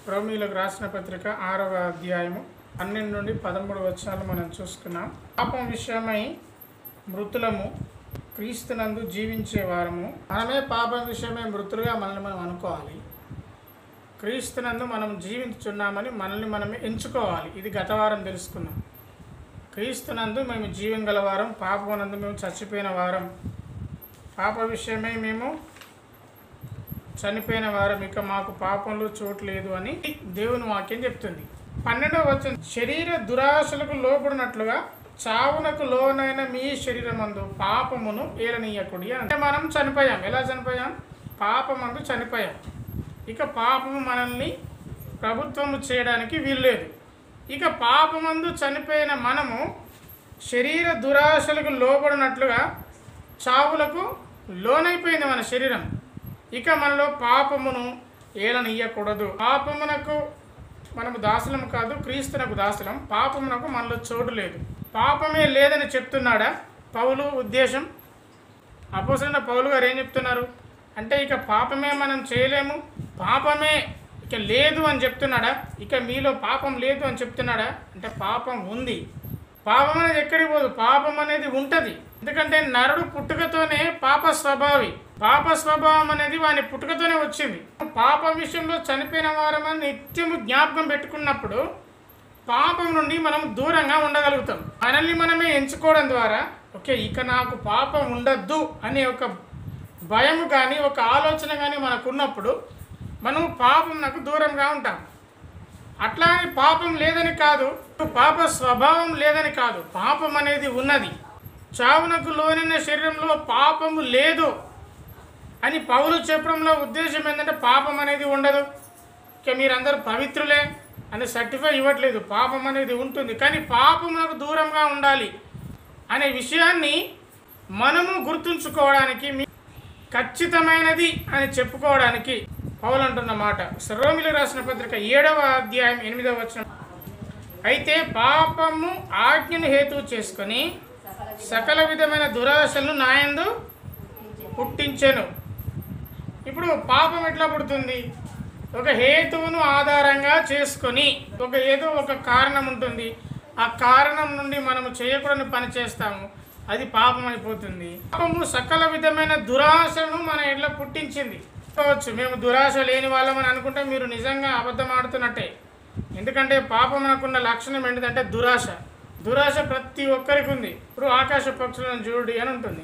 రోమీయులకు రాసిన పత్రిక 6వ అధ్యాయము 12 నుండి 13 వచనాలు మనం చూసుకున్నాం. పాపం విషయమై మృతులము, క్రీస్తునందు జీవించే వారము. మనమే పాపం విషయమై మృతులుగా మనల్ని మనం అనుకోవాలి. క్రీస్తునందు మనం జీవించుచున్నామని మనల్ని మనమే ఎంచుకోవాలి. ఇది గత వారం తెలుసుకున్నాం. క్రీస్తునందు మేము జీవం గలవారం, పాపమునందు మేము చచ్చిపోయిన వారం. పాప విషయమై మేము చనిపోయిన వారం, ఇక మాకు పాపంలో చోటు లేదు అని దేవుని వాక్యం చెప్తుంది. 12వ వచనం, శరీర దురాశలకు లోబడినట్లుగా చావునకు లోనైన మీ శరీరమందు పాపమును ఏలనీయకుడి. అంటే మనం చనిపోయాం. ఎలా చనిపోయాం? పాపమందు చనిపోయాం. ఇక పాపము మనల్ని ప్రభుత్వము చేయడానికి వీల్లేదు. ఇక పాపమందు చనిపోయిన మనము శరీర దురాశలకు లోబడినట్లుగా చావులకు లోనైపోయింది మన శరీరం. ఇక మనలో పాపమును ఏలనీయకూడదు. పాపమునకు మనము దాసులం కాదు, క్రీస్తునకు దాసులం. పాపమునకు మనలో చోటు లేదు. పాపమే లేదని చెప్తున్నాడా పౌలు ఉద్దేశం? అపోస్తలుడైన పౌలు గారు ఏం చెప్తున్నారు అంటే, ఇక పాపమే మనం చేయలేము, పాపమే ఇక లేదు అని చెప్తున్నాడా? ఇక మీలో పాపం లేదు అని చెప్తున్నాడా? అంటే పాపం ఉంది. పాపం అనేది ఎక్కడికి పోదు, పాపం అనేది ఉంటుంది. ఎందుకంటే నరుడు పుట్టుకతోనే పాప స్వభావి. పాప స్వభావం అనేది వాని పుట్టుకతోనే వచ్చింది. పాప విషయంలో చనిపోయిన వారమని నిత్యము జ్ఞాపకం పెట్టుకున్నప్పుడు పాపం నుండి మనం దూరంగా ఉండగలుగుతాం. మనల్ని మనమే ఎంచుకోవడం ద్వారా ఓకే ఇక నాకు పాపం ఉండద్దు అనే ఒక భయం కానీ ఒక ఆలోచన కానీ మనకు ఉన్నప్పుడు మనం పాపంకు దూరంగా ఉంటాం. అట్లా అని పాపం లేదని కాదు, పాప స్వభావం లేదని కాదు, పాపం అనేది ఉన్నది. చావునకు లోనైన శరీరంలో పాపము లేదు అని పౌలు చెప్పడంలో ఉద్దేశం ఏంటంటే పాపం అనేది ఉండదు, ఇక మీరందరూ పవిత్రులే అని సర్టిఫై ఇవ్వట్లేదు. పాపం అనేది ఉంటుంది, కానీ పాపమునకు దూరంగా ఉండాలి అనే విషయాన్ని మనము గుర్తుంచుకోవడానికి, ఖచ్చితమైనది అని చెప్పుకోవడానికి పౌలు అంటున్న మాట రోమీయులకు రాసిన పత్రిక 7వ అధ్యాయం 8వ వచనం, అయితే పాపము ఆజ్ఞను హేతువు చేసుకొని సకల విధమైన దురాశలను నాయందు పుట్టించెను. ఇప్పుడు పాపం ఎట్లా పుడుతుంది? ఒక హేతువును ఆధారంగా చేసుకొని ఏదో ఒక కారణం ఉంటుంది. ఆ కారణం నుండి మనము చేయకూడని పని చేస్తాము, అది పాపం అయిపోతుంది. పాపము సకల విధమైన దురాశలను మన ఇంట్లో పుట్టించింది. కావచ్చు మేము దురాశ లేని వాళ్ళమని అనుకుంటే మీరు నిజంగా అబద్ధం ఆడుతున్నట్టే. ఎందుకంటే పాపం మనకున్న లక్షణం ఏంటిదంటే దురాశ. దురాశ ప్రతి ఒక్కరికి ఉంది. ఇప్పుడు ఆకాశ పక్షులను చూడు అని ఉంటుంది.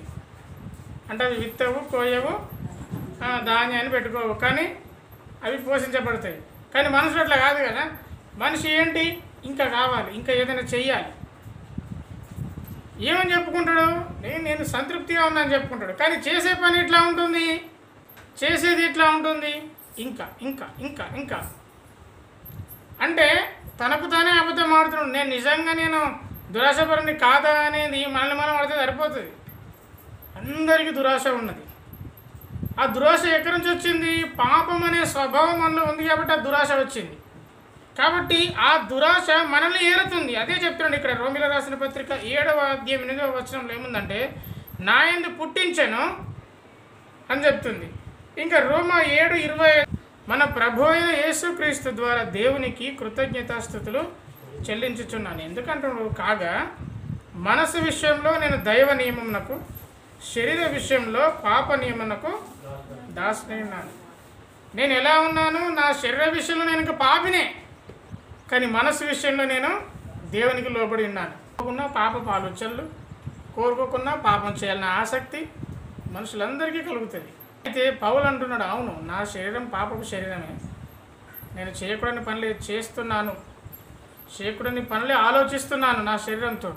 అంటే అవి విత్తవు, కోయవు, ధాన్యాన్ని పెట్టుకోవు, కానీ అవి పోషించబడతాయి. కానీ మనుషులు అట్లా కాదు కదా. మనిషి ఏంటి, ఇంకా కావాలి, ఇంకా ఏదైనా చెయ్యాలి. ఏమని చెప్పుకుంటాడు? నేను సంతృప్తిగా ఉన్నాను చెప్పుకుంటాడు, కానీ చేసే పని ఎట్లా ఉంటుంది, చేసేది ఎట్లా ఉంటుంది, ఇంకా ఇంకా ఇంకా ఇంకా అంటే తనకు తానే అబద్ధం ఆడుతున్నాడు. నేను నిజంగా నేను దురాశపరుని కాదా అనేది మనల్ని మనం ఆడితే సరిపోతుంది. అందరికీ దురాశ ఉన్నది. ఆ దురాశ ఎక్కడి నుంచి వచ్చింది? పాపం అనే స్వభావం మనలో ఉంది కాబట్టి ఆ దురాశ వచ్చింది. కాబట్టి ఆ దురాశ మనల్ని ఏరుతుంది. అదే చెప్తున్నాడు ఇక్కడ రోమీయులకు రాసిన పత్రిక 7వ అధ్యాయం 8వ వచనంలో ఏముందంటే, నా యందు పుట్టించెను అని చెప్తుంది. ఇంకా రోమా 7:20, మన ప్రభు అయిన యేసుక్రీస్తు ద్వారా దేవునికి కృతజ్ఞతాస్తుతులు చెల్లించుచున్నాను. ఎందుకంటున్నాడు? కాగా మనసు విషయంలో నేను దైవ నియమమునకు, శరీర విషయంలో పాప నియమమునకు దాసునై ఉన్నాను. నేను ఎలా ఉన్నాను? నా శరీర విషయంలో నేను ఇంకా పాపినే, కానీ మనసు విషయంలో నేను దేవునికి లోబడి ఉన్నాను. కోరుకున్న పాపపు ఆలోచనలు, కోరుకోకున్నా పాపం చేయాలన్న ఆసక్తి మనుషులందరికీ కలుగుతుంది. అయితే పౌలు అంటున్నాడు, అవును నా శరీరం పాపపు శరీరమే, నేను చేయకూడని పనులే చేస్తున్నాను, చేయకూడని పనులే ఆలోచిస్తున్నాను నా శరీరంతో,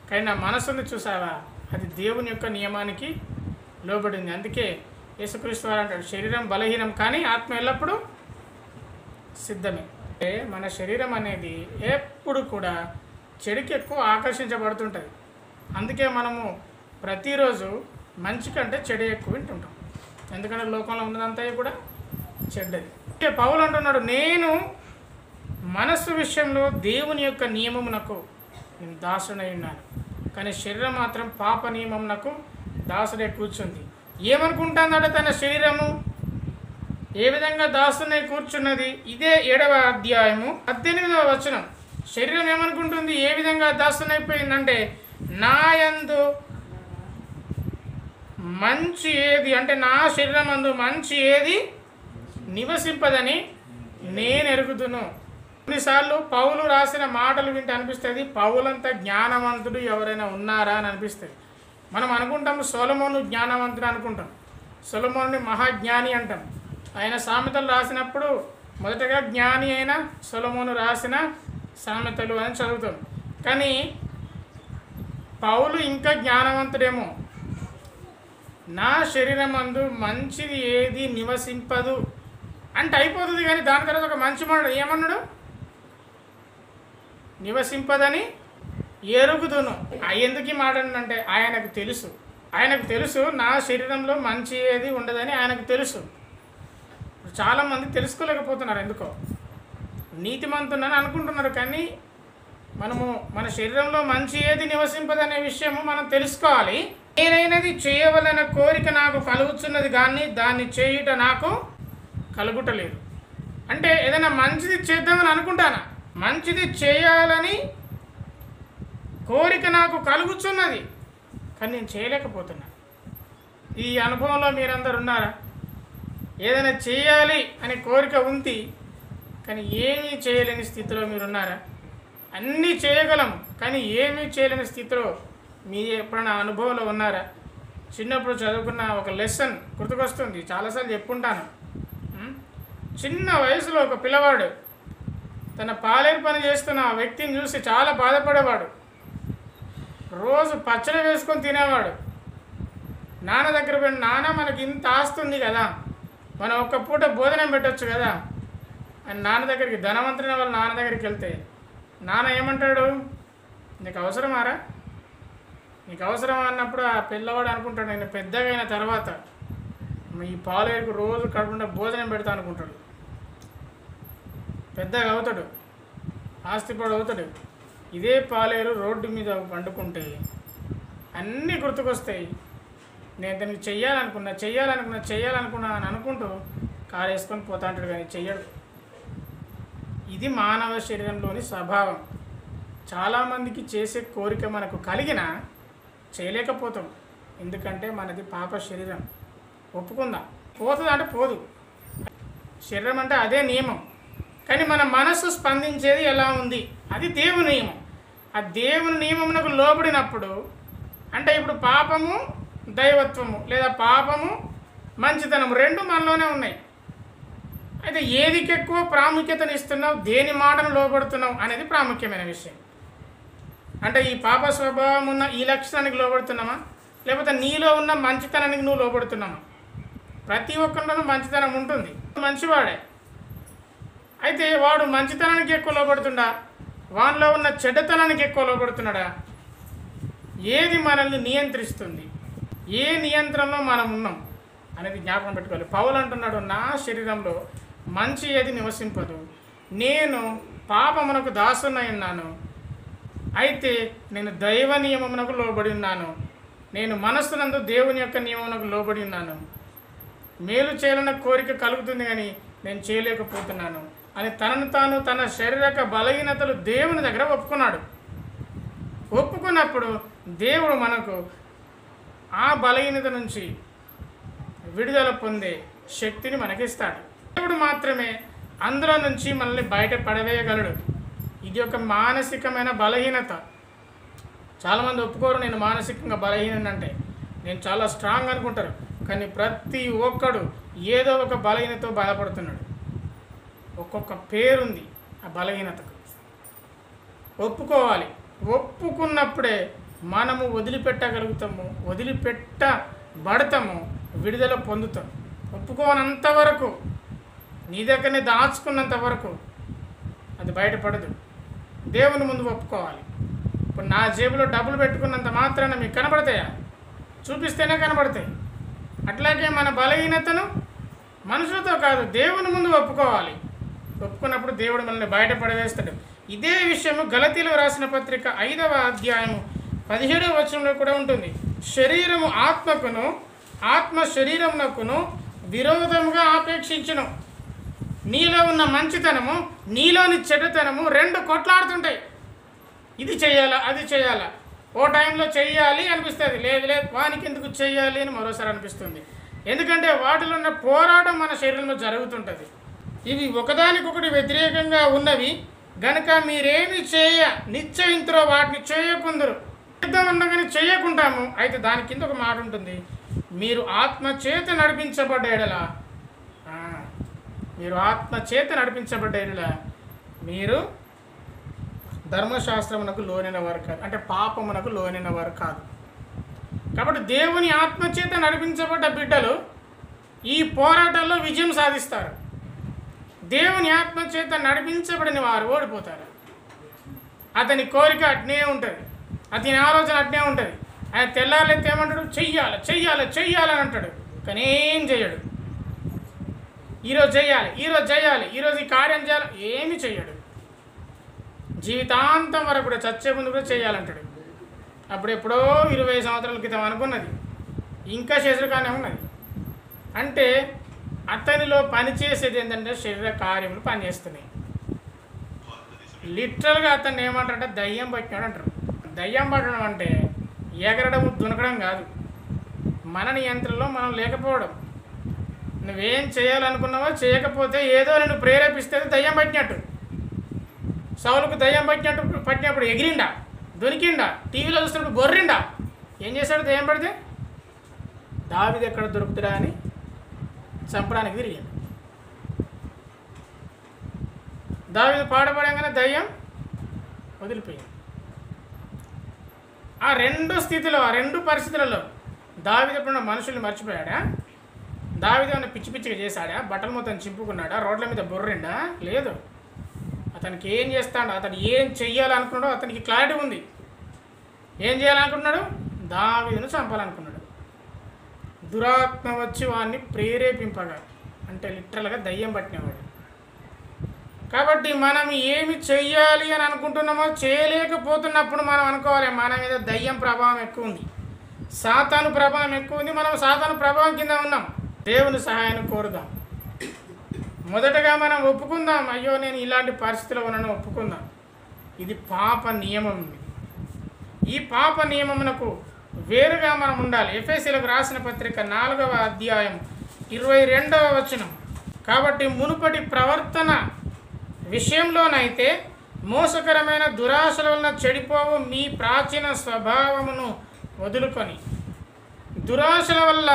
కానీ నా మనసుని చూసావా, అది దేవుని యొక్క నియమానికి లోబడింది. అందుకే యేసుక్రీస్తు వారు అంటాడు, శరీరం బలహీనం కానీ ఆత్మ ఎల్లప్పుడూ సిద్ధమే. మన శరీరం అనేది ఎప్పుడు కూడా చెడుకి ఎక్కువ ఆకర్షించబడుతుంటుంది. అందుకే మనము ప్రతిరోజు మంచి కంటే చెడు ఎక్కువ వింటుంటాం. ఎందుకంటే లోకంలో ఉన్నదంతా కూడా చెడ్డది. పౌలు అంటున్నాడు, నేను మనస్సు విషయంలో దేవుని యొక్క నియమమునకు నేను దాసుడై ఉన్నాను, కానీ శరీరం మాత్రం పాప నియమమునకు దాసుడే కూర్చుంది. ఏమనుకుంటుందంటే తన శరీరము ఏ విధంగా దాసునై కూర్చున్నది? ఇదే 7వ అధ్యాయము 18వ వచనం. శరీరం ఏమనుకుంటుంది? ఏ విధంగా దాసునైపోయిందంటే, నా యందు మంచి ఏది అంటే నా శరీరం అందు మంచి ఏది నివసింపదని నేను ఎరుగుదును. కొన్నిసార్లు పౌలు రాసిన మాటలు వింటే అనిపిస్తుంది, పౌలంత జ్ఞానవంతుడు ఎవరైనా ఉన్నారా అని అనిపిస్తుంది. మనం అనుకుంటాము సొలొమోను జ్ఞానవంతుడు అనుకుంటాం, సొలొమోనుని మహాజ్ఞాని అంటాం. ఆయన సామెతలు రాసినప్పుడు మొదటగా జ్ఞాని అయిన సొలొమోను రాసిన సామెతలు అని చదువుతాం. కానీ పౌలు ఇంకా జ్ఞానవంతుడేమో. నా శరీరం అందు మంచిది ఏది నివసింపదు అంటే అయిపోతుంది, కానీ దాని తర్వాత ఒక మంచి మాట ఏమన్నాడు? నివసింపదని ఎరుగుదును. ఎందుకు ఈ మాట అంటే ఆయనకు తెలుసు నా శరీరంలో మంచి ఏది ఉండదని ఆయనకు తెలుసు. చాలామంది తెలుసుకోలేకపోతున్నారు. ఎందుకో నీతిమంతునని అనుకుంటున్నారు, కానీ మనము మన శరీరంలో మంచి ఏది నివసింపదనే విషయము మనం తెలుసుకోవాలి. నేనైనది చేయవలన కోరిక నాకు కలుగుతున్నది, కానీ దాన్ని చేయుట నాకు కలుగుటలేదు. అంటే ఏదైనా మంచిది చేద్దామని అనుకుంటానా, మంచిది చేయాలని కోరిక నాకు కలుగుతున్నది, కానీ నేను చేయలేకపోతున్నా. ఈ అనుభవంలో మీరందరూ ఉన్నారా? ఏదైనా చేయాలి అనే కోరిక ఉంది, కానీ ఏమీ చేయలేని స్థితిలో మీరున్నారా? అన్నీ చేయగలం, కానీ ఏమీ చేయలేని స్థితిలో మీరు ఎప్పుడైనా అనుభవంలో ఉన్నారా? చిన్నప్పుడు చదువుకున్న ఒక లెసన్ గుర్తుకొస్తుంది, చాలాసార్లు చెప్పుకుంటాను. చిన్న వయసులో ఒక పిల్లవాడు తన పాలేరు పని చేస్తున్న ఆ వ్యక్తిని చూసి చాలా బాధపడేవాడు. రోజు పచ్చడి వేసుకొని తినేవాడు. నాన్న దగ్గర పోయి, నాన్న మనకి ఇంత ఆస్తుంది కదా, మనం ఒక్క పూట భోజనం పెట్టవచ్చు కదా అని నాన్న దగ్గరికి, ధనవంతుని వాళ్ళ నాన్న దగ్గరికి వెళ్తే నాన్న ఏమంటాడు? నీకు అవసరమారా? నీకు అవసరం అన్నప్పుడు ఆ పిల్లవాడు అనుకుంటాడు, నేను పెద్దగా అయిన తర్వాత ఈ పాలేరుకు రోజు కడుపుండా భోజనం పెడతా అనుకుంటాడు. పెద్దగా అవుతాడు, ఆస్తిపడు అవుతాడు. ఇదే పాలేరు రోడ్డు మీద వండుకుంటే అన్నీ గుర్తుకొస్తాయి. నేను దానికి చెయ్యాలనుకున్నా అని అనుకుంటూ కారు వేసుకొని పోతా అంటాడు, కానీ చెయ్యడు. ఇది మానవ శరీరంలోని స్వభావం. చాలామందికి చేసే కోరిక మనకు కలిగినా చేయలేకపోతాం, ఎందుకంటే మనది పాప శరీరం. ఒప్పుకుందాం, పోతుంది అంటే పోదు. శరీరం అంటే అదే నియమం, కానీ మన మనసు స్పందించేది ఎలా ఉంది? అది దేవుని నియమం. ఆ దేవుని నియమమునకు లోబడినప్పుడు, అంటే ఇప్పుడు పాపము దైవత్వము లేదా పాపము మంచితనం రెండు మనలోనే ఉన్నాయి. అయితే ఏదికి ఎక్కువ ప్రాముఖ్యతను ఇస్తున్నావు, దేని మాటను లోబడుతున్నావు అనేది ప్రాముఖ్యమైన విషయం. అంటే ఈ పాప స్వభావం ఉన్న ఈ లక్షణానికి లోబడుతున్నామా, లేకపోతే నీలో ఉన్న మంచితనానికి నువ్వు లోబడుతున్నామా? ప్రతి ఒక్కరిలోనూ మంచితనం ఉంటుంది, మంచివాడే. అయితే వాడు మంచితనానికి ఎక్కువ లోబడుతుండా, వానిలో ఉన్న చెడ్డతనానికి ఎక్కువ లోబడుతున్నాడా? ఏది మనల్ని నియంత్రిస్తుంది, ఏ నియంత్రణలో మనం ఉన్నాం అనేది జ్ఞాపకం పెట్టుకోవాలి. పౌలు అంటున్నాడు, నా శరీరంలో మంచి ఏది నివసింపదు, నేను పాపమునకు దాసునై ఉన్నాను. అయితే నేను దైవ నియమమునకు లోబడి ఉన్నాను, నేను మనస్సునందు దేవుని యొక్క నియమమునకు లోబడి ఉన్నాను. మేలు చేయాలన్న కోరిక కలుగుతుంది, కానీ నేను చేయలేకపోతున్నాను అని తనను తాను తన శారీరక బలహీనతలు దేవుని దగ్గర ఒప్పుకున్నాడు. ఒప్పుకున్నప్పుడు దేవుడు మనకు ఆ బలహీనత నుంచి విడుదల పొందే శక్తిని మనకిస్తాడు. దేవుడు మాత్రమే అందులో నుంచి మనల్ని బయట పడవేయగలడు. ఇది ఒక మానసికమైన బలహీనత. చాలామంది ఒప్పుకోరు నేను మానసికంగా బలహీనని అంటే, నేను చాలా స్ట్రాంగ్ అనుకుంటారు, కానీ ప్రతి ఒక్కడు ఏదో ఒక బలహీనతతో బాధపడుతున్నాడు. ఒక్కొక్క పేరుంది ఆ బలహీనతకు. ఒప్పుకోవాలి. ఒప్పుకున్నప్పుడే మనము వదిలిపెట్టగలుగుతాము, వదిలిపెట్టబడతాము, విడుదల పొందుతాం. ఒప్పుకోనంత వరకు, నీ దగ్గరనే దాచుకున్నంత వరకు అది బయటపడదు. దేవుని ముందు ఒప్పుకోవాలి. ఇప్పుడు నా జేబులో డబ్బులు పెట్టుకున్నంత మాత్రాన మీకు కనబడతాయా? చూపిస్తేనే కనబడతాయి. అట్లాగే మన బలహీనతను మనుషులతో కాదు, దేవుని ముందు ఒప్పుకోవాలి. ఒప్పుకున్నప్పుడు దేవుడు మనల్ని బయటపడవేస్తాడు. ఇదే విషయము గలతీలో రాసిన పత్రిక 5వ అధ్యాయము 17వ వచనంలో కూడా ఉంటుంది. శరీరము ఆత్మకును, ఆత్మ శరీరమునకును విరోధముగా ఆపేక్షించును. నీలో ఉన్న మంచితనము, నీలోని చెడుతనము రెండు కొట్లాడుతుంటాయి. ఇది చేయాలా, అది చేయాలా. ఓ టైంలో చెయ్యాలి అనిపిస్తుంది, లేదు లేదు వానికి ఎందుకు చెయ్యాలి అని మరోసారి అనిపిస్తుంది. ఎందుకంటే వాటిలో ఉన్న పోరాటం మన శరీరంలో జరుగుతుంటుంది. ఇవి ఒకదానికొకటి వ్యతిరేకంగా ఉన్నవి గనక మీరేమి నిశ్చయింతురో వాటిని చేయకుందరు. యుద్ధం ఉండగానే చేయకుంటాము. అయితే దాని కింద ఒక మాట ఉంటుంది, మీరు ఆత్మచేత నడిపించబడ్డ ఎడలా, మీరు ఆత్మచేత నడిపించబడ్డ ఎడలా మీరు ధర్మశాస్త్రమునకు లోనైన వారు కాదు, అంటే పాపమునకు లోనైన వారు కాదు. కాబట్టి దేవుని ఆత్మచేత నడిపించబడ్డ బిడ్డలు ఈ పోరాటంలో విజయం సాధిస్తారు. దేవుని ఆత్మచేత నడిపించబడిన వారు ఓడిపోతారు. అతని కోరిక అట్నే ఉంటుంది, అతని ఆలోచన అట్నే ఉంటుంది. ఆయన తెల్లారైతే ఏమంటాడు, చెయ్యాలి చెయ్యాలి చెయ్యాలని అంటాడు, కానీ ఏం చేయడు. ఈరోజు చేయాలి, ఈరోజు చేయాలి, ఈరోజు ఈ కార్యం చేయాలి, ఏమి చెయ్యడు. జీవితాంతం వరకు కూడా చచ్చే ముందు కూడా చేయాలంటాడు. అప్పుడు ఎప్పుడో 20 సంవత్సరాల క్రితం అనుకున్నది ఇంకా శేషుడుగానే ఉన్నది. అంటే అతనిలో పనిచేసేది ఏంటంటే శరీర కార్యములు పనిచేస్తున్నాయి. లిటరల్గా అతన్ని ఏమంటారంటే దయ్యం పట్టినాడు అంటారు. దయ్యం పట్టడం అంటే ఎగరడం దునకడం కాదు, మన నియంత్రణలో మనం లేకపోవడం. నువ్వేం చేయాలనుకున్నావో చేయకపోతే ఏదో నేను ప్రేరేపిస్తే దయ్యం పట్టినట్టు. సౌలుకు దయ్యం పట్టినప్పుడు ఎగిరిండా, దొరికిండా, టీవీలో చూస్తున్నప్పుడు బొర్రిండా, ఏం చేశాడు? దయ్యం పడితే దావీదు ఎక్కడ దొరుకుతుడా అని చంపడానికి తిరిగాడు. దావీదు పాడపడంగానే దయ్యం వదిలిపోయింది. ఆ రెండు స్థితిలో, ఆ రెండు పరిస్థితులలో దావీదు ఎప్పుడన్నా మనుషుల్ని మర్చిపోయాడా? దావీదు ఏమన్నా పిచ్చి పిచ్చిగా చేశాడా? బట్టలు మొత్తం చింపుకున్నాడా? రోడ్ల మీద బొర్రిండా? లేదు. అతనికి ఏం చేస్తాడు, అతను ఏం చెయ్యాలనుకున్నాడో అతనికి క్లారిటీ ఉంది. ఏం చేయాలనుకున్నాడు? దావీదును చంపాలనుకున్నాడు. దురాత్మ వచ్చి వాడిని ప్రేరేపింపగా, అంటే లిటరల్గా దయ్యం పట్టినవాడు. కాబట్టి మనం ఏమి చెయ్యాలి అని అనుకుంటున్నామో చేయలేకపోతున్నప్పుడు మనం అనుకోవాలి, మన మీద దయ్యం ప్రభావం ఎక్కువ ఉంది, సాతాను ప్రభావం ఎక్కువ ఉంది, మనం సాతాను ప్రభావం కింద ఉన్నాం. దేవుని సహాయాన్ని కోరుదాం. మొదటగా మనం ఒప్పుకుందాం, అయ్యో నేను ఇలాంటి పరిస్థితిలో ఉన్నాను ఒప్పుకుందాం. ఇది పాప నియమం. ఈ పాప నియమమునకు వేరుగా మనం ఉండాలి. ఎఫెసీయులకు రాసిన పత్రిక 4వ అధ్యాయం 22వ వచనం. కాబట్టి మునుపటి ప్రవర్తన విషయంలోనైతే మోసకరమైన దురాశల వలన చెడిపోవు మీ ప్రాచీన స్వభావమును వదులుకొని, దురాశల వల్ల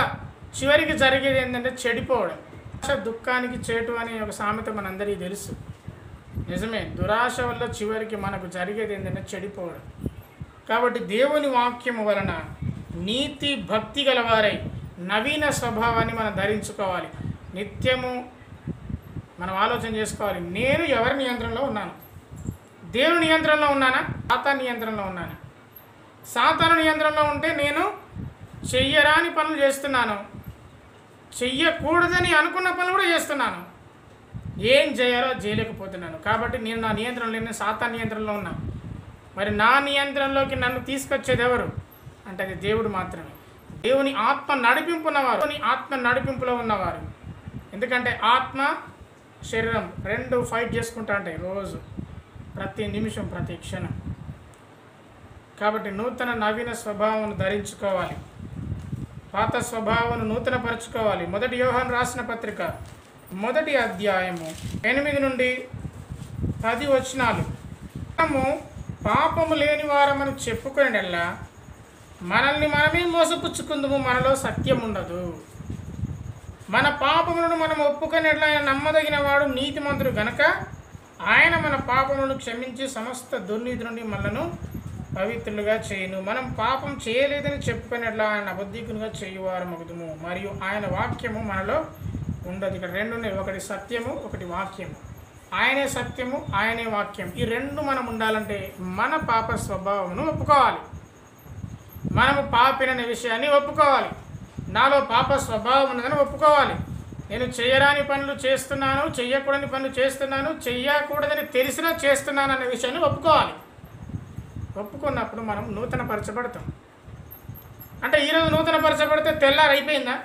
చివరికి జరిగేది ఏంటంటే చెడిపోవడం. దుఃఖానికి చేటు అనే ఒక సామెత మనందరికీ తెలుసు. నిజమే, దురాశ వల్ల చివరికి మనకు జరిగేది ఏంటంటే చెడిపోవడం. కాబట్టి దేవుని వాక్యము వలన నీతి భక్తి గలవారై నవీన స్వభావాన్ని మనం ధరించుకోవాలి. నిత్యము మనం ఆలోచన చేసుకోవాలి, నేను ఎవరి నియంత్రణలో ఉన్నాను? దేవుని నియంత్రణలో ఉన్నానా? సాతాను నియంత్రణలో ఉన్నానా? సాతాను నియంత్రణలో ఉంటే నేను చెయ్యరాని పనులు చేస్తున్నాను, చెయ్యకూడదని అనుకున్న పనులు కూడా చేస్తున్నాను, ఏం చేయాలో చేయలేకపోతున్నాను. కాబట్టి నేను నా నియంత్రణలో లేని సాతాను నియంత్రణలో ఉన్నా. మరి నా నియంత్రణలోకి నన్ను తీసుకొచ్చేది ఎవరు అంటే అది దేవుడు మాత్రమే. దేవుని ఆత్మ నడిపింపున్నవారు, దేవుని ఆత్మ నడిపింపులో ఉన్నవారు. ఎందుకంటే ఆత్మ శరీరం రెండు ఫైట్ చేసుకుంటా ఉంటాయి రోజు, ప్రతి నిమిషం, ప్రతి క్షణం. కాబట్టి నూతన నవీన స్వభావం ధరించుకోవాలి, పాత స్వభావం నూతనపరచుకోవాలి. 1 యోహాను రాసిన పత్రిక 1వ అధ్యాయము 8 నుండి 10 వచనాలు. మనము పాపము లేని వారమని చెప్పుకునేలా మనల్ని మనమే మోసపుచ్చుకుందుము, మనలో సత్యం ఉండదు. మన పాపములను మనం ఒప్పుకునేట్లా ఆయన నమ్మదగిన వాడు, నీతిమంతుడు గనక ఆయన మన పాపములను క్షమించి సమస్త దుర్నీతి నుండి మనలను పవిత్రులుగా చేయును. మనం పాపం చేయలేదని చెప్పుకునేట్లా ఆయన అబద్ధికునిగా చేయువారు మగుదుము, మరియు ఆయన వాక్యము మనలో ఉండదు. ఇక్కడ రెండు ఉన్నాయి, ఒకటి సత్యము, ఒకటి వాక్యము. ఆయనే సత్యము, ఆయనే వాక్యం. ఈ రెండు మనం ఉండాలంటే మన పాప స్వభావమును ఒప్పుకోవాలి. మనము పాపిననే విషయాన్ని ఒప్పుకోవాలి. నాలో పాప స్వభావం ఉన్నదని ఒప్పుకోవాలి. నేను చేయరాని పనులు చేస్తున్నాను, చెయ్యకూడని పనులు చేస్తున్నాను, చెయ్యకూడదని తెలిసినా చేస్తున్నాను అనే విషయాన్ని ఒప్పుకోవాలి. ఒప్పుకున్నప్పుడు మనం నూతనపరచబడతాం. అంటే ఈరోజు నూతనపరచబడితే తెల్లారి అయిపోయిందా?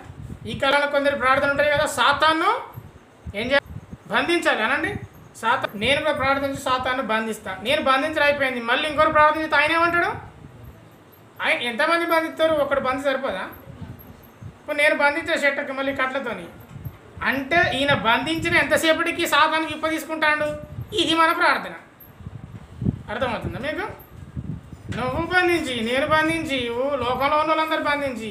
ఈ కాలంలో కొందరు ప్రార్థన ఉంటాయి కదా, సాతాను ఏం చేయాలి? బంధించాలి అనండి. నేను కూడా ప్రార్థించి సాతాను బంధిస్తాను. నేను బంధించడం అయిపోయింది, మళ్ళీ ఇంకొకరు ప్రార్థించి ఆయన ఏమంటాడు? ఆయన ఎంతమంది బంధిస్తారు? ఒకటి బంధి సరిపోదా? ఇప్పుడు నేను బంధించే చెట్టుకి మళ్ళీ కట్లతోని అంటే ఈయన బంధించిన ఎంతసేపటికి సాతానికి ఇప్ప తీసుకుంటాడు. ఇది మన ప్రార్థన. అర్థమవుతుందా మీకు? నువ్వు బంధించి, నేను బంధించి, లోకంలో ఉన్న వాళ్ళందరూ బంధించి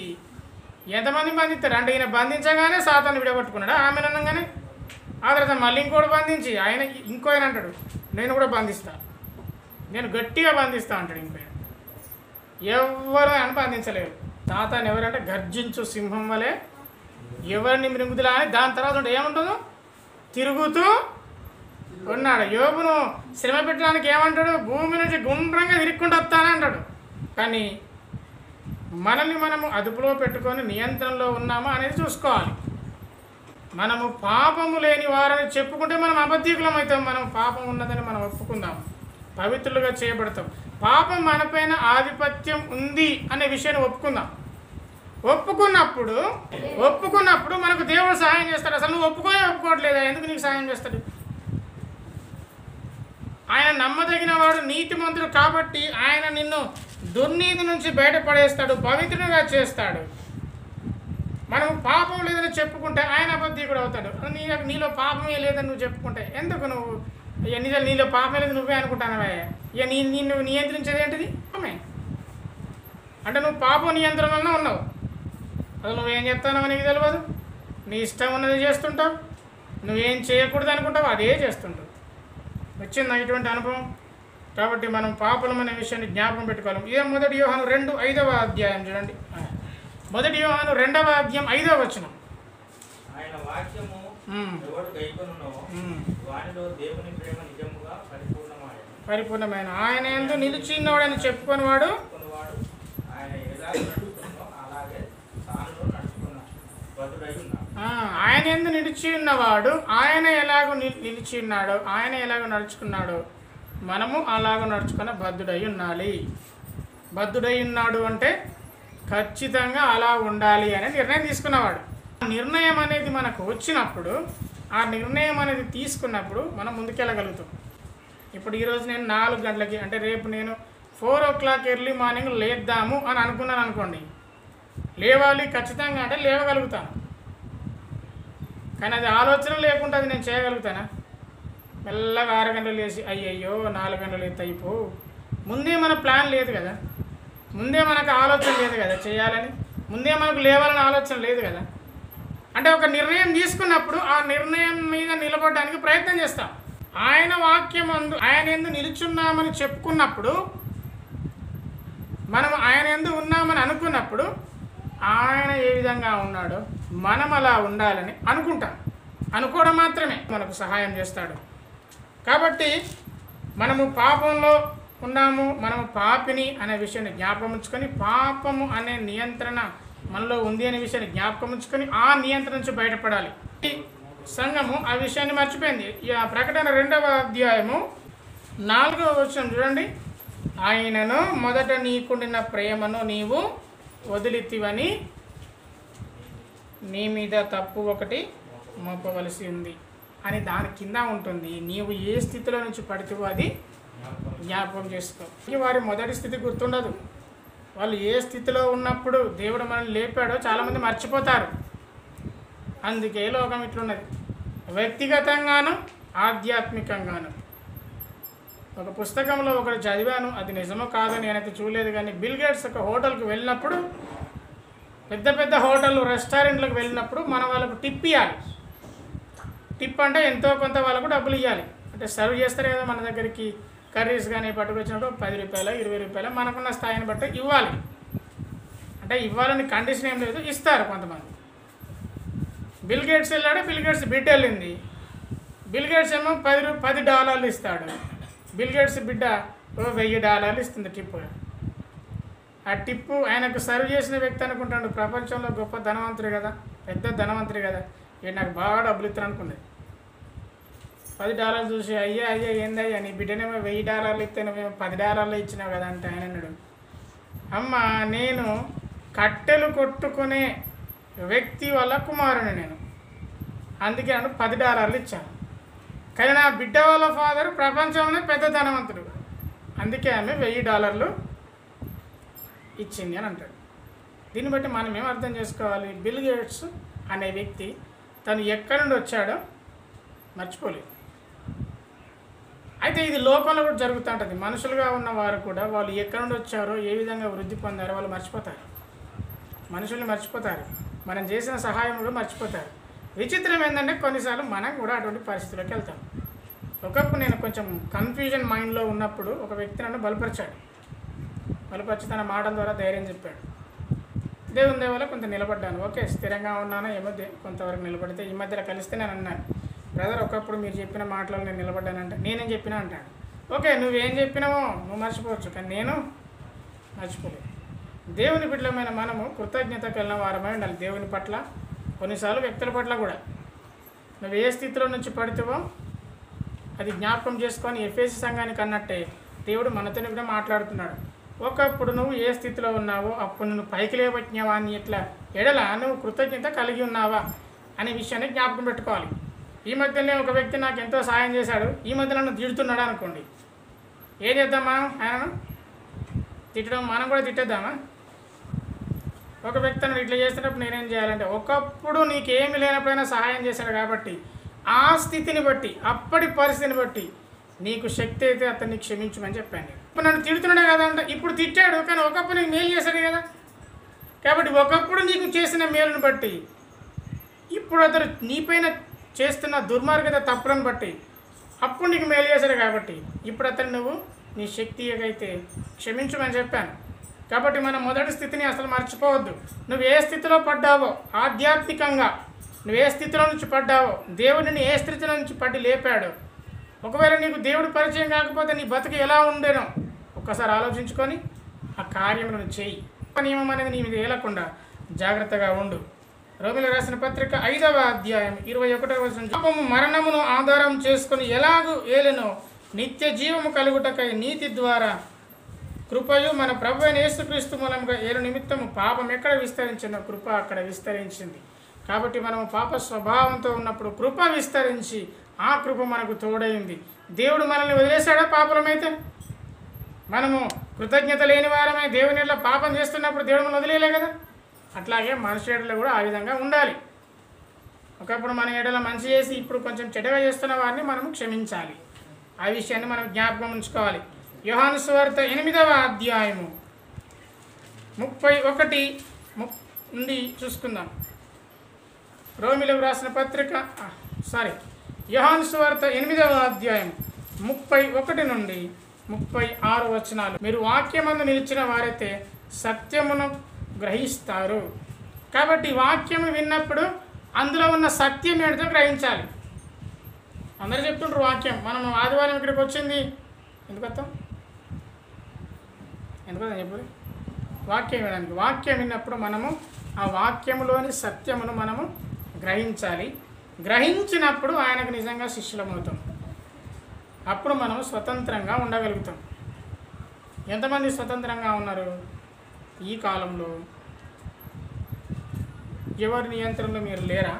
ఎంతమంది బంధిస్తారు అంటే ఈయన బంధించగానే సాతాన్ని విడగొట్టుకున్నాడు ఆమె అనగానే. ఆ తర్వాత మళ్ళీ ఇంకోటి బంధించి ఆయన ఇంకో ఆయన అంటాడు నేను కూడా బంధిస్తా, నేను గట్టిగా బంధిస్తా అంటాడు. ఇంకో ఎవరు అని బంధించలేరు. సాతాను ఎవరంటే గర్జించు సింహం వలె ఎవరిని మృంగుతులా అని. దాని తర్వాత ఏముంటుందో తిరుగుతూ ఉన్నాడు. యోబును శ్రమ పెట్టడానికి ఏమంటాడు? భూమి నుంచి గుండ్రంగా తిరుక్కుంటూ వస్తానే అంటాడు. కానీ మనల్ని మనము అదుపులో పెట్టుకొని నియంత్రణలో ఉన్నామా అనేది చూసుకోవాలి. మనము పాపము లేని వారని చెప్పుకుంటే మనం అబద్ధీకులం అవుతాం. మనం పాపం ఉన్నదని మనం ఒప్పుకుందాం, పవిత్రులుగా చేయబడతాం. పాపం మనపైన ఆధిపత్యం ఉంది అనే విషయాన్ని ఒప్పుకుందాం. ఒప్పుకున్నప్పుడు మనకు దేవుడు సహాయం చేస్తాడు. అసలు నువ్వు ఒప్పుకోవట్లేదా? ఎందుకు నీకు సహాయం చేస్తాడు? ఆయన నమ్మదగిన వాడు, నీతిమంతుడు కాబట్టి ఆయన నిన్ను దుర్నీతి నుంచి బయటపడేస్తాడు, పవిత్రునిగా చేస్తాడు. మనం పాపం లేదని చెప్పుకుంటే ఆయన అబద్ధీకుడు అవుతాడు. నీలో పాపమే లేదని నువ్వు చెప్పుకుంటే ఎందుకు? నువ్వు నిజాలు నీలో పాపమే లేదు నువ్వే అనుకుంటానవా? ఇక నిన్ను నియంత్రించేది ఏంటిది? ఆమె అంటే నువ్వు పాపం నియంత్రణలో ఉన్నావు. అసలు నువ్వేం చెప్తానో నీకు తెలియదు. నీ ఇష్టం ఉన్నది చేస్తుంటావు, నువ్వేం చేయకూడదు అనుకుంటావు అదే చేస్తుంటావు. వచ్చిందా ఇటువంటి అనుభవం? కాబట్టి మనం పాపలమనే విషయాన్ని జ్ఞాపకం పెట్టుకోవాలి. ఇదే 1 యోహాను 2:5వ అధ్యాయం చూడండి. 1 యోహాను 2వ అధ్యాయం 5వ వచనం. ఆయన వాక్యము ఎవడు గైకొనునో వానిలో దేవుని ప్రేమ నిజముగా పరిపూర్ణమైన ఆయన యందు నిలిచినవాడని చెప్పుకునేవాడు ఆయన ఎలా నడుచుకున్నో అలాగే తాను నడుచుకున్నాడు. ఆయన యందు నిలిచి ఉన్నవాడు ఆయన ఎలాగో నిలిచి ఉన్నాడో, ఆయన ఎలాగో నడుచుకున్నాడో మనము అలాగ నడుచుకున్న బద్ధుడై ఉండాలి. బద్ధుడై ఉన్నాడు అంటే ఖచ్చితంగా అలా ఉండాలి అనే నిర్ణయం తీసుకున్నవాడు. ఆ నిర్ణయం అనేది మనకు వచ్చినప్పుడు, ఆ నిర్ణయం అనేది తీసుకున్నప్పుడు మనం ముందుకెళ్ళగలుగుతాం. ఇప్పుడు ఈరోజు నేను 4 గంటలకి అంటే రేపు నేను 4 o'clock ఎర్లీ మార్నింగ్ లేద్దాము అని అనుకున్నాను అనుకోండి, లేవాలి ఖచ్చితంగా అంటే లేవగలుగుతాను. కానీ అది ఆలోచన లేకుండా అది నేను చేయగలుగుతానా? మెల్లగా 6 గంటలు లేచి అయ్యయ్యో 4 గంటలు ఎత్తి అయిపో. ముందే మన ప్లాన్ లేదు కదా, ముందే మనకు ఆలోచన లేదు కదా చేయాలని, ముందే మనకు లేవాలని ఆలోచన లేదు కదా. అంటే ఒక నిర్ణయం తీసుకున్నప్పుడు ఆ నిర్ణయం మీద నిలబడడానికి ప్రయత్నం చేస్తాం. ఆయన వాక్యం ఆయన యందు నిలుచున్నామని చెప్పుకున్నప్పుడు, మనం ఆయన యందు ఉన్నామని అనుకున్నప్పుడు ఆయన ఏ విధంగా ఉన్నాడో మనం అలా ఉండాలని అనుకుంటాం. అనుకోవడం మాత్రమే మనకు సహాయం చేస్తాడు. కాబట్టి మనము పాపంలో ఉన్నాము, మనము పాపిని అనే విషయాన్ని జ్ఞాపకం ఉంచుకొని, పాపము అనే నియంత్రణ మనలో ఉంది అనే విషయాన్ని జ్ఞాపకం ఉంచుకొని ఆ నియంత్రణ నుంచి బయటపడాలి. ఈ సంఘము ఆ విషయాన్ని మర్చిపోయింది. ఈ ప్రకటన 2వ అధ్యాయము 4వ వచనం చూడండి. ఆయనను మొదట నీకుండిన ప్రేమను నీవు వదిలితివని నీ మీద తప్పు ఒకటి మోపవలసి ఉంది అని దాని కింద ఉంటుంది. నీవు ఏ స్థితిలో నుంచి పడితేవో అది జ్ఞాపకం చేసుకో. వారి మొదటి స్థితి గుర్తుండదు. వాళ్ళు ఏ స్థితిలో ఉన్నప్పుడు దేవుడు మనల్ని లేపాడో చాలామంది మర్చిపోతారు. అందుకే లోకం ఇట్లున్నది, వ్యక్తిగతంగాను ఆధ్యాత్మికంగాను. ఒక పుస్తకంలో ఒకటి చదివాను, అది నిజమో కాదని నేనైతే చూడలేదు, కానీ బిల్ గేట్స్ ఒక హోటల్కి వెళ్ళినప్పుడు, పెద్ద పెద్ద హోటల్ రెస్టారెంట్లకు వెళ్ళినప్పుడు మనం వాళ్ళకు టిప్ ఇవ్వాలి. టిప్ అంటే ఎంతో కొంత వాళ్ళకు డబ్బులు ఇవ్వాలి. అంటే సర్వ్ చేస్తారు కదా మన దగ్గరికి కర్రీస్ కానీ పట్టుకొచ్చినప్పుడు 10 రూపాయలు 20 రూపాయలు మనకున్న స్థాయిని బట్టి ఇవ్వాలి. అంటే ఇవ్వాలని కండిషన్ ఏం లేదు, ఇస్తారు కొంతమంది. బిల్ గేట్స్ వెళ్ళాడు, బిల్ గేట్స్ బిడ్డ వెళ్ళింది. బిల్ గేట్స్ ఏమో $10 ఇస్తాడు. బిల్ గేట్స్ బిడ్డ $1000 ఇస్తుంది టిప్. ఆ టిప్పు ఆయనకు సర్వ్ చేసిన వ్యక్తి అనుకుంటాడు ప్రపంచంలో గొప్ప ధనవంతుడు కదా, పెద్ద ధనవంతుడు కదా, ఇక నాకు బాగా డబ్బులు ఇస్తాను అనుకున్నది. $10 చూసి అయ్యా ఏందయ్యా నీ బిడ్డనేమో $1000 ఇస్తే నువ్వేమో $10 ఇచ్చినావు కదా అంటే ఆయన అన్నాడు, అమ్మ నేను కట్టెలు కొట్టుకునే వ్యక్తి వాళ్ళ కుమారుని నేను, అందుకే నన్ను $10 ఇచ్చాను. కానీ నా బిడ్డ వాళ్ళ ఫాదర్ ప్రపంచంలోనే పెద్ద ధనవంతుడు, అందుకే ఆమె $1000 ఇచ్చింది అని అంటాడు. దీన్ని బట్టి మనం ఏం అర్థం చేసుకోవాలి? బిల్ గేట్స్ అనే వ్యక్తి తను ఎక్కడి నుండి వచ్చాడో మర్చిపోలేదు. అయితే ఇది లోకంలో కూడా జరుగుతూ ఉంటుంది. మనుషులుగా ఉన్న వారు కూడా వాళ్ళు ఎక్కడి నుండి వచ్చారో, ఏ విధంగా వృద్ధి పొందారో వాళ్ళు మర్చిపోతారు. మనుషుల్ని మర్చిపోతారు, మనం చేసిన సహాయం కూడా మర్చిపోతారు. విచిత్రం ఏంటంటే కొన్నిసార్లు మనం కూడా అటువంటి పరిస్థితుల్లోకి వెళ్తాం. ఒకప్పుడు నేను కొంచెం కన్ఫ్యూజన్ మైండ్లో ఉన్నప్పుడు ఒక వ్యక్తి నన్ను బలపరిచాడు. బలపరిచి తన మాటల ద్వారా ధైర్యం చెప్పాడు. దేవుని దేవల్ల కొంత నిలబడ్డాను. ఓకే, స్థిరంగా ఉన్నానో ఏమో కొంతవరకు నిలబడితే ఈ మధ్యలో కలిస్తే నేను అన్నాను, బ్రదర్ ఒకప్పుడు మీరు చెప్పిన మాటలు నేను నిలబడ్డానంటే నేనేం చెప్పినా అంటాడు. ఓకే, నువ్వేం చెప్పినావో నువ్వు మర్చిపోవచ్చు, కానీ నేను మర్చిపోలేదు. దేవుని బిడ్డలమైన మనము కృతజ్ఞత కలిగిన వారమై ఉండాలి దేవుని పట్ల, కొన్నిసార్లు వ్యక్తుల పట్ల కూడా. నువ్వు ఏ స్థితిలో నుంచి పడితేవో అది జ్ఞాపకం చేసుకొని ఎఫెసీ సంఘానికి అన్నట్టే దేవుడు మనతో కూడా మాట్లాడుతున్నాడు. ఒకప్పుడు నువ్వు ఏ స్థితిలో ఉన్నావో అప్పుడు నువ్వు పైకి లేవచ్చినావా అని ఎట్లా ఎడలా నువ్వు కృతజ్ఞత కలిగి ఉన్నావా అనే విషయాన్ని జ్ఞాపకం పెట్టుకోవాలి. ఈ మధ్యలో ఒక వ్యక్తి నాకు ఎంతో సాయం చేశాడు, ఈ మధ్య నన్ను తిడుతున్నాడు అనుకోండి, ఏం చేద్దామా? ఆయనను తిట్టడం మనం కూడా తిట్టేద్దామా? ఒక వ్యక్తి నన్ను ఇట్లా చేస్తున్నప్పుడు నేనేం చేయాలంటే, ఒకప్పుడు నీకేమి లేనప్పుడైనా సహాయం చేశాడు కాబట్టి ఆ స్థితిని బట్టి, అప్పటి పరిస్థితిని బట్టి నీకు శక్తి అయితే అతన్ని క్షమించమని చెప్పాను. ఇప్పుడు నన్ను తిడుతున్నాడే కదంటే, ఇప్పుడు తిట్టాడు కానీ ఒకప్పుడు నీకు మేలు చేశాడు కదా. కాబట్టి ఒకప్పుడు నీకు చేసిన మేలును బట్టి, ఇప్పుడు అతను నీపైన చేస్తున్న దుర్మార్గత తప్పులను బట్టి అప్పుడు నీకు మేలు చేశాడు కాబట్టి ఇప్పుడు అతను నువ్వు నీ శక్తి అయితే క్షమించమని చెప్పాను. కాబట్టి మన మొదటి స్థితిని అసలు మర్చిపోవద్దు. నువ్వు ఏ స్థితిలో పడ్డావో ఆధ్యాత్మికంగా, నువ్వు ఏ స్థితిలో నుంచి పడ్డావో, దేవుడిని ఏ స్థితిలో నుంచి పడి లేపాడో, ఒకవేళ నీకు దేవుడు పరిచయం కాకపోతే నీ బతుకు ఎలా ఉండేనో ఒక్కసారి ఆలోచించుకొని ఆ కార్యములను చేయి. నియమం అనేది నీ మీద ఏలకుండా జాగ్రత్తగా ఉండు. రోమిలకు రాసిన పత్రిక 5వ అధ్యాయం 21వ వచనం, పాపము మరణమును ఆధారం చేసుకొని ఎలాగూ ఏలెనో నిత్య జీవము కలుగుటకై నీతి ద్వారా కృపయు మన ప్రభువైన యేసుక్రీస్తు మూలంగా ఏలు నిమిత్తము పాపం ఎక్కడ విస్తరించిందో కృప అక్కడ విస్తరించింది. కాబట్టి మనము పాప స్వభావంతో ఉన్నప్పుడు కృప విస్తరించి ఆ కృప మనకు తోడైంది. దేవుడు మనల్ని వదిలేశాడా? పాపలమైతే మనము కృతజ్ఞత లేని వారమే దేవుని ఎడల పాపం చేస్తున్నప్పుడు దేవుడు మనం వదిలేయలే కదా. అట్లాగే మనిషి ఎడల కూడా ఆ విధంగా ఉండాలి. ఒకప్పుడు మన ఎడల మంచి చేసి ఇప్పుడు కొంచెం చెడ్డగా చేస్తున్న వారిని మనము క్షమించాలి. ఆ విషయాన్ని మనం జ్ఞాపకం ఉంచుకోవాలి. యోహాను సువార్త 8వ అధ్యాయము 31 నుండి చూసుకుందాం. రోమిలకు రాసిన పత్రిక యోహాను సువార్త 8వ అధ్యాయం 31 నుండి 36 వచనాలు. మీరు వాక్యమందు నిలిచిన వారైతే సత్యమును గ్రహిస్తారు. కాబట్టి వాక్యము విన్నప్పుడు అందులో ఉన్న సత్యం ఏంటో గ్రహించాలి. అందరూ చెప్తుంటారు వాక్యం, మనం ఆదివారం ఇక్కడికి వచ్చింది ఎందుకొస్తాం చెప్పు, వాక్యం వినడానికి. వాక్యం విన్నప్పుడు మనము ఆ వాక్యములోని సత్యమును మనము గ్రహించాలి. గ్రహించినప్పుడు ఆయనకు నిజంగా శిష్యులమవుతాం. అప్పుడు మనము స్వతంత్రంగా ఉండగలుగుతాం. ఎంతమంది స్వతంత్రంగా ఉన్నారు ఈ కాలంలో? ఎవరి నియంత్రణలో మీరు లేరా?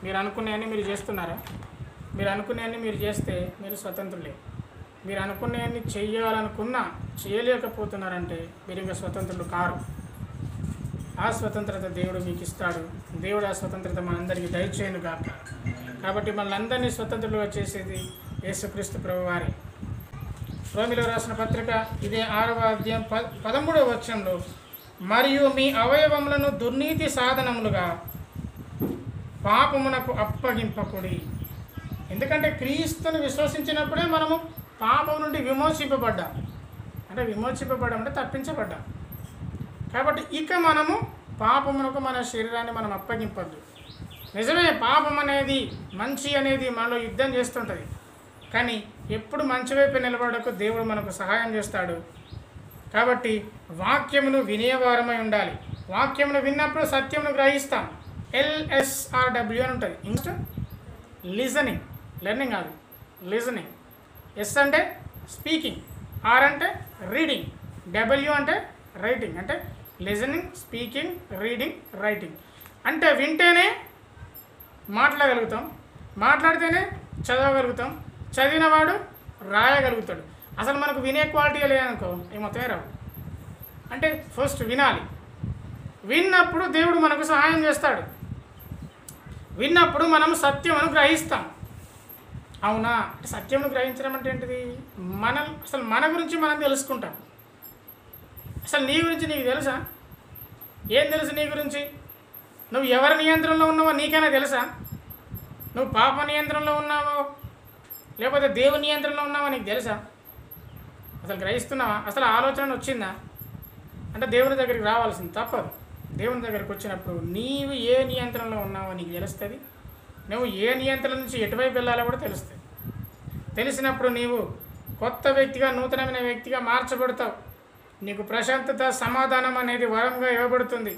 మీరు అనుకునేవన్నీ మీరు చేస్తున్నారా? మీరు అనుకునేవన్నీ మీరు చేస్తే మీరు స్వతంత్రులే. మీరు అనుకునేవన్నీ చేయాలనుకున్నా చేయలేకపోతున్నారంటే మీరు ఇంకా స్వతంత్రులు కారు. ఆ స్వతంత్రత దేవుడు మీకు ఇస్తాడు. దేవుడు ఆ స్వతంత్రత మనందరికీ దయచేయను గాక. కాబట్టి మనందరినీ స్వతంత్రులుగా చేసేది యేసుక్రీస్తు ప్రభువారే. రోమిలకు రాసిన పత్రిక ఇదే 6వ అధ్యాయం 13వ వచనంలో, మరియు మీ అవయవములను దుర్నీతి సాధనములుగా పాపమునకు అప్పగింపకుడి. ఎందుకంటే క్రీస్తుని విశ్వసించినప్పుడే మనము పాపం నుండి విమోచింపబడ్డాం. అంటే తప్పించబడ్డాం. కాబట్టి ఇక మనము పాపమునకు మన శరీరాన్ని మనం అప్పగింపద్దు. నిజమే, పాపం అనేది మంచి అనేది మనలో యుద్ధం చేస్తుంటుంది. కానీ ఎప్పుడు మంచి వైపు నిలబడకు దేవుడు మనకు సహాయం చేస్తాడు. కాబట్టి వాక్యమును వినేవారమై ఉండాలి. వాక్యమును విన్నప్పుడు సత్యమును గ్రహిస్తాం. LSRW అని ఉంటుంది. ఇంకా లిజనింగ్, లెర్నింగ్ కాదు, లిజనింగ్. ఎస్ అంటే స్పీకింగ్, R అంటే రీడింగ్, W అంటే రైటింగ్. అంటే లిజనింగ్, స్పీకింగ్, రీడింగ్, రైటింగ్. అంటే వింటేనే మాట్లాడగలుగుతాం, మాట్లాడితేనే చదవగలుగుతాం, చదివినవాడు రాయగలుగుతాడు. అసలు మనకు వినే క్వాలిటీ లేదనుకో ఏమవుతాయి రావు. అంటే ఫస్ట్ వినాలి. విన్నప్పుడు దేవుడు మనకు సహాయం చేస్తాడు. విన్నప్పుడు మనం సత్యమును గ్రహిస్తాం. అవునా? సత్యమును గ్రహించడం అంటే ఏంటిది? అసలు మన గురించి మనం తెలుసుకుంటాం. అసలు నీ గురించి నీకు తెలుసా? ఏం తెలుసు నీ గురించి? నువ్వు ఎవరి నియంత్రణలో ఉన్నావో నీకైనా తెలుసా? నువ్వు పాప నియంత్రణలో ఉన్నావో లేకపోతే దేవుని నియంత్రణలో ఉన్నావో నీకు తెలుసా? అసలు గ్రహిస్తున్నావా? అసలు ఆలోచన వచ్చిందా? అంటే దేవుని దగ్గరికి రావాల్సింది తప్పదు. దేవుని దగ్గరికి వచ్చినప్పుడు నీవు ఏ నియంత్రణలో ఉన్నావో నీకు తెలుస్తుంది. నువ్వు ఏ నియంత్రణ నుంచి ఎటువైపు వెళ్ళాలో కూడా తెలుస్తుంది. తెలిసినప్పుడు నీవు కొత్త వ్యక్తిగా, నూతనమైన వ్యక్తిగా మార్చబడతావు. నీకు ప్రశాంతత, సమాధానం అనేది వరంగా ఇవ్వబడుతుంది.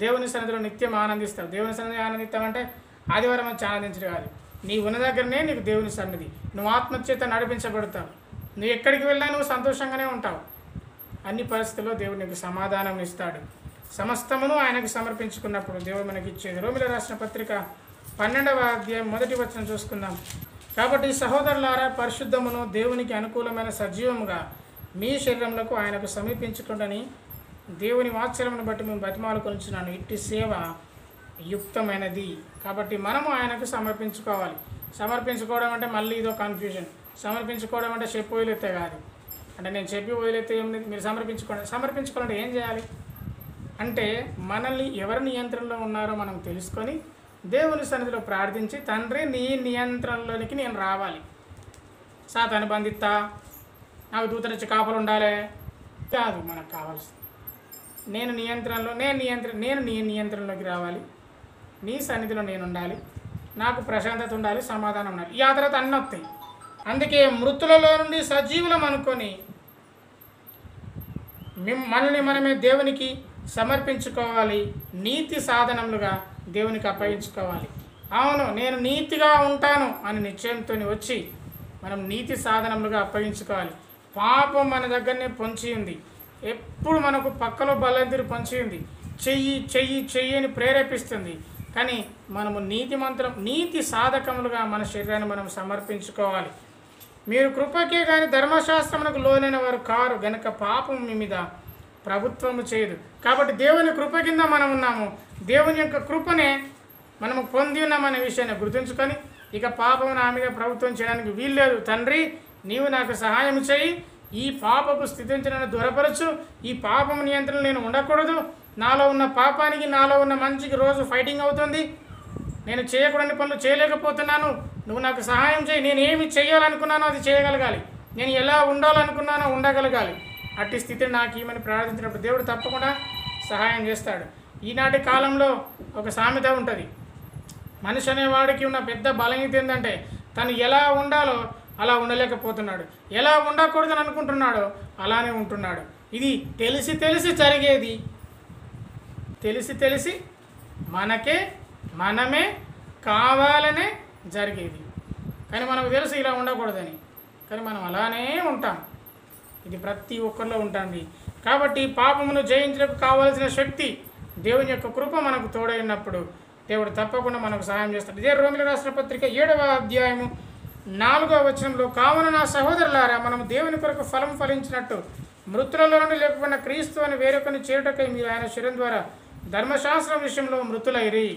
దేవుని సన్నిధిలో నిత్యం ఆనందిస్తావు. దేవుని సన్నిధి ఆనందిస్తావంటే ఆదివారం వచ్చి ఆనందించడం కాదు. నీ ఉన్న దగ్గరనే నీకు దేవుని సన్నిధి. నువ్వు ఆత్మచేత నడిపించబడతావు. నువ్వు ఎక్కడికి వెళ్ళినా నువ్వు సంతోషంగానే ఉంటావు. అన్ని పరిస్థితుల్లో దేవుడు నీకు సమాధానం ఇస్తాడు. సమస్తమును ఆయనకు సమర్పించుకున్నప్పుడు దేవుడు మనకి ఇచ్చేది. రోమిల రాసిన పత్రిక 12వ అధ్యాయం 1వ వచనం చూసుకుందాం. కాబట్టి సహోదరులారా, పరిశుద్ధమును దేవునికి అనుకూలమైన సజీవముగా మీ శరీరములకు ఆయనకు సమీపించుకుంటని దేవుని వాత్సల్యమును బట్టి మేము బతిమాలుకొనిచున్నాను. ఇట్టి సేవ యుక్తమైనది. కాబట్టి మనము ఆయనకు సమర్పించుకోవాలి. సమర్పించుకోవడం అంటే మళ్ళీ ఇదో కన్ఫ్యూజన్. సమర్పించుకోవడం అంటే చెప్పి వదిలేస్తే కాదు. అంటే నేను చెప్పి వదిలేస్తే ఏమి మీరు సమర్పించుకోవాలంటే ఏం చేయాలి అంటే మనల్ని ఎవరి నియంత్రణలో ఉన్నారో మనం తెలుసుకొని దేవుని సన్నిధిలో ప్రార్థించి, తండ్రి నీ నియంత్రణలోనికి నేను రావాలి. సాతాను బంధిస్తా, నాకు దూతనిచ్చి కాపలు ఉండాలి కాదు మనకు కావాల్సింది. నేను నీ నియంత్రణలోకి రావాలి. నీ సన్నిధిలో నేను ఉండాలి. నాకు ప్రశాంతత ఉండాలి, సమాధానం ఉండాలి. ఈ ఆ తర్వాత అన్నీ వస్తాయి. అందుకే మృతులలో నుండి సజీవులం అనుకొని మనల్ని మనమే దేవునికి సమర్పించుకోవాలి. నీతి సాధనములుగా దేవునికి అప్పగించుకోవాలి. అవును, నేను నీతిగా ఉంటాను అని నిశ్చయంతో వచ్చి మనం నీతి సాధనములుగా అప్పగించుకోవాలి. పాపం మన దగ్గరనే పొంచి ఉంది. ఎప్పుడు మనకు పక్కలో బలంతిరి పొంచి ఉంది. చెయ్యి చెయ్యి చెయ్యి అని ప్రేరేపిస్తుంది. కానీ మనము నీతి సాధకములుగా మన శరీరాన్ని మనం సమర్పించుకోవాలి. మీరు కృపకే కానీ ధర్మశాస్త్రమునకు లోనైన వారు కారు గనక పాపం మీ మీద ప్రభుత్వము చేయదు. కాబట్టి దేవుని కృప కింద మనం ఉన్నాము. దేవుని యొక్క కృపనే మనము పొంది ఉన్నామనే విషయాన్ని గుర్తుంచుకొని ఇక పాపం నా మీద ప్రభుత్వం చేయడానికి వీల్లేదు. తండ్రి నీవు నాకు సహాయం చేయి. ఈ పాపపు స్థితి నుంచి నన్ను దూరపరచు. ఈ పాపం నియంత్రణ నేను ఉండకూడదు. నాలో ఉన్న పాపానికి నాలో ఉన్న మంచికి రోజు ఫైటింగ్ అవుతుంది. నేను చేయకూడని పనులు చేయలేకపోతున్నాను. నువ్వు నాకు సహాయం చేయి. నేను ఏమి చేయాలనుకున్నానో అది చేయగలగాలి. నేను ఎలా ఉండాలనుకున్నానో ఉండగలగాలి. అట్టి స్థితిని నాకు ఏమని ప్రార్థించినప్పుడు దేవుడు తప్పకుండా సహాయం చేస్తాడు. ఈనాటి కాలంలో ఒక సామెత ఉంటుంది. మనిషి అనేవాడికి ఉన్న పెద్ద బలహీనత ఏంటంటే తను ఎలా ఉండాలో అలా ఉండలేకపోతున్నాడు. ఎలా ఉండకూడదని అనుకుంటున్నాడో అలానే ఉంటున్నాడు. ఇది తెలిసి తెలిసి జరిగేది. తెలిసి మనమే కావాలనే జరిగేది. కానీ మనకు తెలుసు ఇలా ఉండకూడదని, కానీ మనం అలానే ఉంటాం. ఇది ప్రతి ఒక్కరిలో ఉంటుంది. కాబట్టి పాపమును జయించడానికి కావాల్సిన శక్తి దేవుని యొక్క కృప మనకు తోడైనప్పుడు దేవుడు తప్పకుండా మనకు సహాయం చేస్తాడు. ఇదే రోమిల రాసిన పత్రిక 7వ అధ్యాయము 4వ వచనంలో, కావున నా సహోదరులారా, మనం దేవుని కొరకు ఫలం ఫలించినట్టు మృతులలో నుండి లేకపోయిన క్రీస్తు అని వేరొకరిని చేయుటకై మీరు ఆయన శరీరం ద్వారా ధర్మశాస్త్రం విషయంలో మృతులైరి.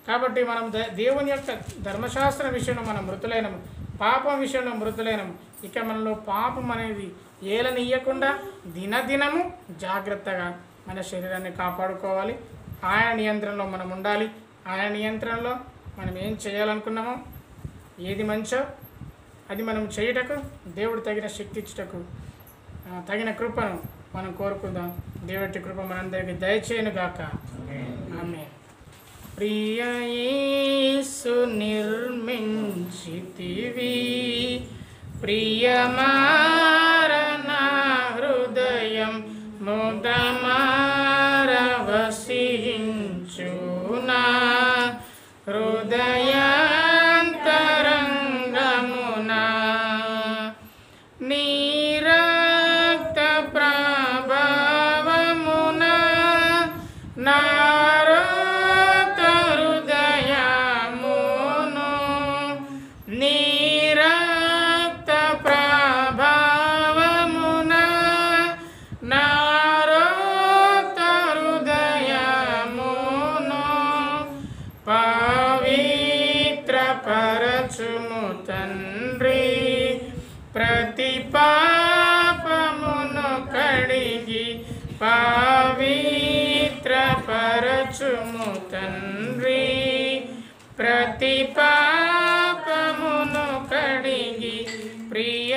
కాబట్టి మనం దేవుని యొక్క ధర్మశాస్త్రం విషయంలో మనం మృతులైనము, పాపం విషయంలో మృతులైనము. ఇక మనలో పాపం అనేది ఏలనియ్యకుండా దినదినము జాగ్రత్తగా మన శరీరాన్ని కాపాడుకోవాలి. ఆయన నియంత్రణలో మనం ఉండాలి. ఆయన నియంత్రణలో మనం ఏం చేయాలనుకున్నామో, ఏది మంచో అది మనం చేయుటకు దేవుడు తగిన శక్తి ఇచ్చుటకు తగిన కృపను మనం కోరుకుందాం. దేవుడి కృప మనందరికీ దయచేయను గాక. ఆమేన్. ప్రియ యేసు నిర్మించితివి, ప్రియమారణ హృదయం ముదమారవసించునా హృదయాంతరంగమునా నీ రక్త ప్రభావమునా తండ్రి ప్రతి పాపమును కడిగి పవిత్రపరచుము తండ్రి ప్రతి పాపమును కడిగి ప్రియ